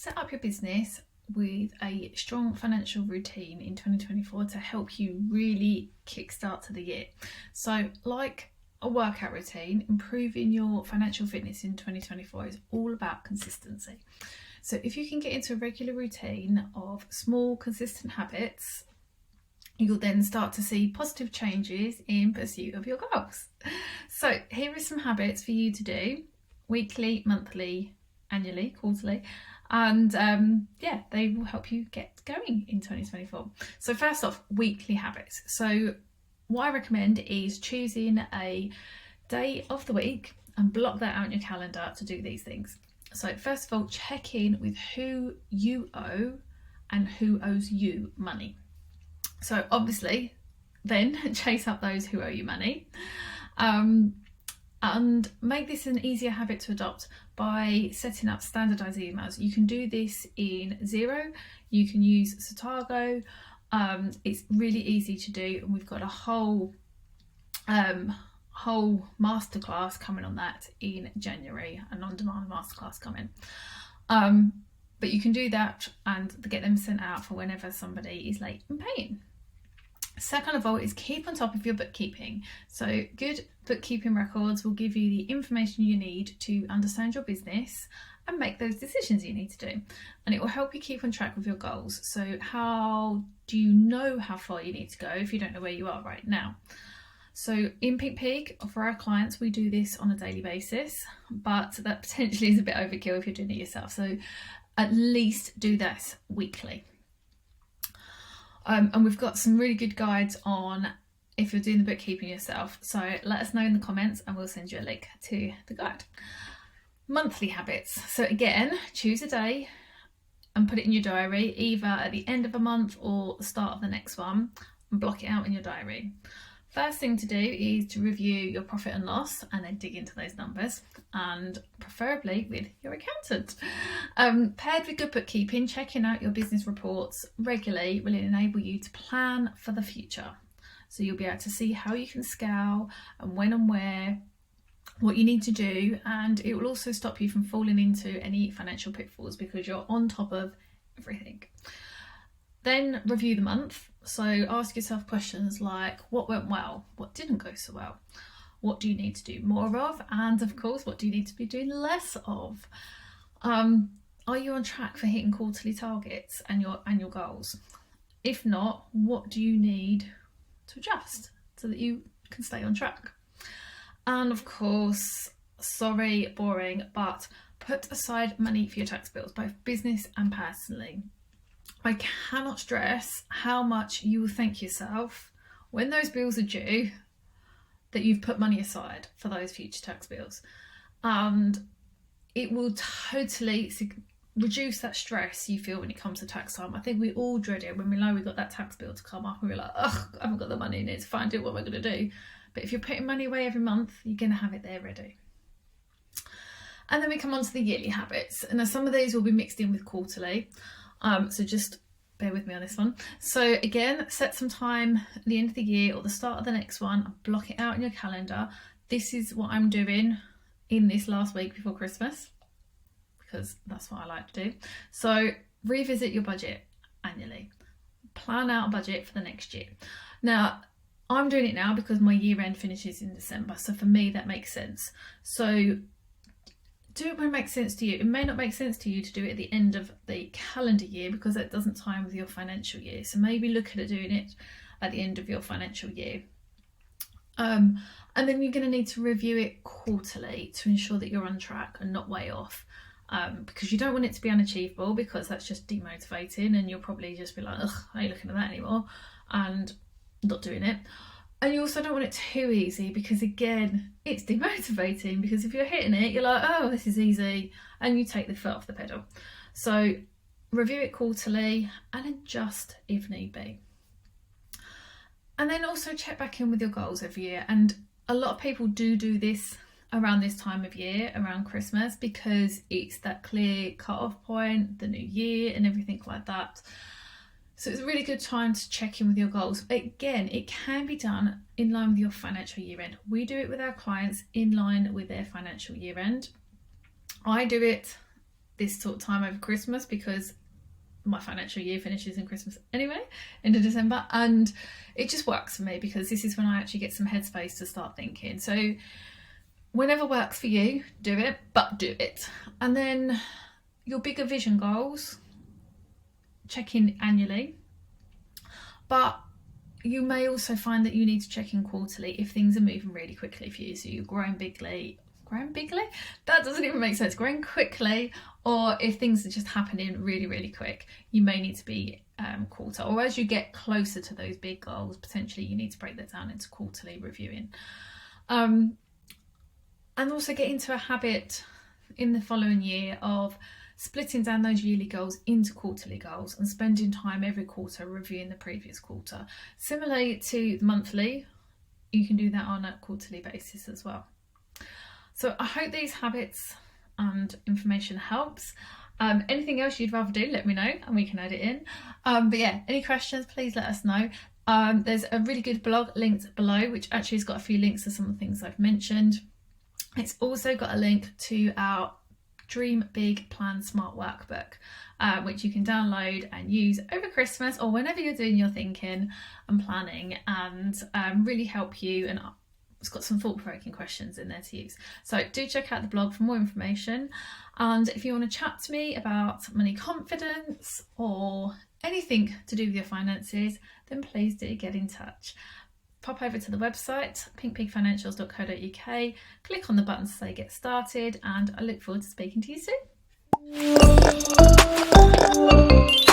set up your business with a strong financial routine in 2024 to help you really kickstart to the year. So, like a workout routine, improving your financial fitness in 2024 is all about consistency. So, if you can get into a regular routine of small, consistent habits, you'll then start to see positive changes in pursuit of your goals. So, here are some habits for you to do weekly, monthly, annually, quarterly, and they will help you get going in 2024. So first off, weekly habits. So what I recommend is choosing a day of the week and block that out in your calendar to do these things. So first of all, check in with who you owe and who owes you money. So obviously then chase up those who owe you money. And make this an easier habit to adopt by setting up standardized emails. You can do this in Xero, you can use Satago. It's really easy to do, and we've got a whole masterclass coming on that in January, an on-demand masterclass coming. But you can do that and get them sent out for whenever somebody is late in paying. Second of all is keep on top of your bookkeeping. So good bookkeeping records will give you the information you need to understand your business and make those decisions you need to do. And it will help you keep on track with your goals. So how do you know how far you need to go if you don't know where you are right now? So in Pink Pig, for our clients, we do this on a daily basis, but that potentially is a bit overkill if you're doing it yourself. So at least do this weekly. And we've got some really good guides on if you're doing the bookkeeping yourself. So let us know in the comments and we'll send you a link to the guide. Monthly habits. So again, choose a day and put it in your diary, either at the end of a month or the start of the next one, and block it out in your diary. First thing to do is to review your profit and loss and then dig into those numbers, and preferably with your accountant. Paired with good bookkeeping, checking out your business reports regularly will enable you to plan for the future. So you'll be able to see how you can scale and when and where, what you need to do, and it will also stop you from falling into any financial pitfalls because you're on top of everything. Then review the month. So ask yourself questions like, what went well? What didn't go so well? What do you need to do more of? And of course, what do you need to be doing less of? Are you on track for hitting quarterly targets and your annual goals? If not, what do you need to adjust so that you can stay on track? And of course, sorry, boring, but put aside money for your tax bills, both business and personally. I cannot stress how much you will thank yourself when those bills are due that you've put money aside for those future tax bills. And it will totally reduce that stress you feel when it comes to tax time. I think we all dread it when we know we've got that tax bill to come up and we're like, ugh, I haven't got the money in it to find out what we're going to do. But if you're putting money away every month, you're going to have it there ready. And then we come on to the yearly habits. And now some of these will be mixed in with quarterly. So just bear with me on this one. So again, set some time at the end of the year or the start of the next one, block it out in your calendar. This is what I'm doing in this last week before Christmas, because that's what I like to do. So revisit your budget annually. Plan out a budget for the next year. Now, I'm doing it now because my year end finishes in December. So for me, that makes sense. So do it when it makes sense to you. It may not make sense to you to do it at the end of the calendar year because that doesn't time with your financial year. So maybe look at doing it at the end of your financial year. And then you're going to need to review it quarterly to ensure that you're on track and not way off. Because you don't want it to be unachievable, because that's just demotivating and you'll probably just be like, ugh, I ain't looking at that anymore, and not doing it. And you also don't want it too easy, because again, it's demotivating, because if you're hitting it, you're like, oh, this is easy, and you take the foot off the pedal. So review it quarterly and adjust if need be. And then also check back in with your goals every year. And a lot of people do this around this time of year, around Christmas, because it's that clear cut-off point, the new year and everything like that. So it's a really good time to check in with your goals. Again, it can be done in line with your financial year end. We do it with our clients in line with their financial year end. I do it this sort of time over Christmas because my financial year finishes in Christmas anyway, end of December, and it just works for me because this is when I actually get some headspace to start thinking. So whenever works for you, do it, but do it. And then your bigger vision goals, check in annually, but you may also find that you need to check in quarterly if things are moving really quickly for you. So you're growing bigly, that doesn't even make sense, growing quickly, or if things are just happening really, really quick, you may need to be quarter, or as you get closer to those big goals, potentially you need to break that down into quarterly reviewing. And also get into a habit in the following year of splitting down those yearly goals into quarterly goals and spending time every quarter reviewing the previous quarter. Similarly to the monthly, you can do that on a quarterly basis as well. So I hope these habits and information helps. Anything else you'd rather do, let me know and we can add it in. But yeah, any questions, please let us know. There's a really good blog linked below, which actually has got a few links to some of the things I've mentioned. It's also got a link to our Dream Big Plan Smart workbook, which you can download and use over Christmas or whenever you're doing your thinking and planning, and really help you. And it's got some thought-provoking questions in there to use. So do check out the blog for more information. And if you want to chat to me about money confidence or anything to do with your finances, then please do get in touch. Pop over to the website, pinkpigfinancials.co.uk, click on the button to say get started, and I look forward to speaking to you soon.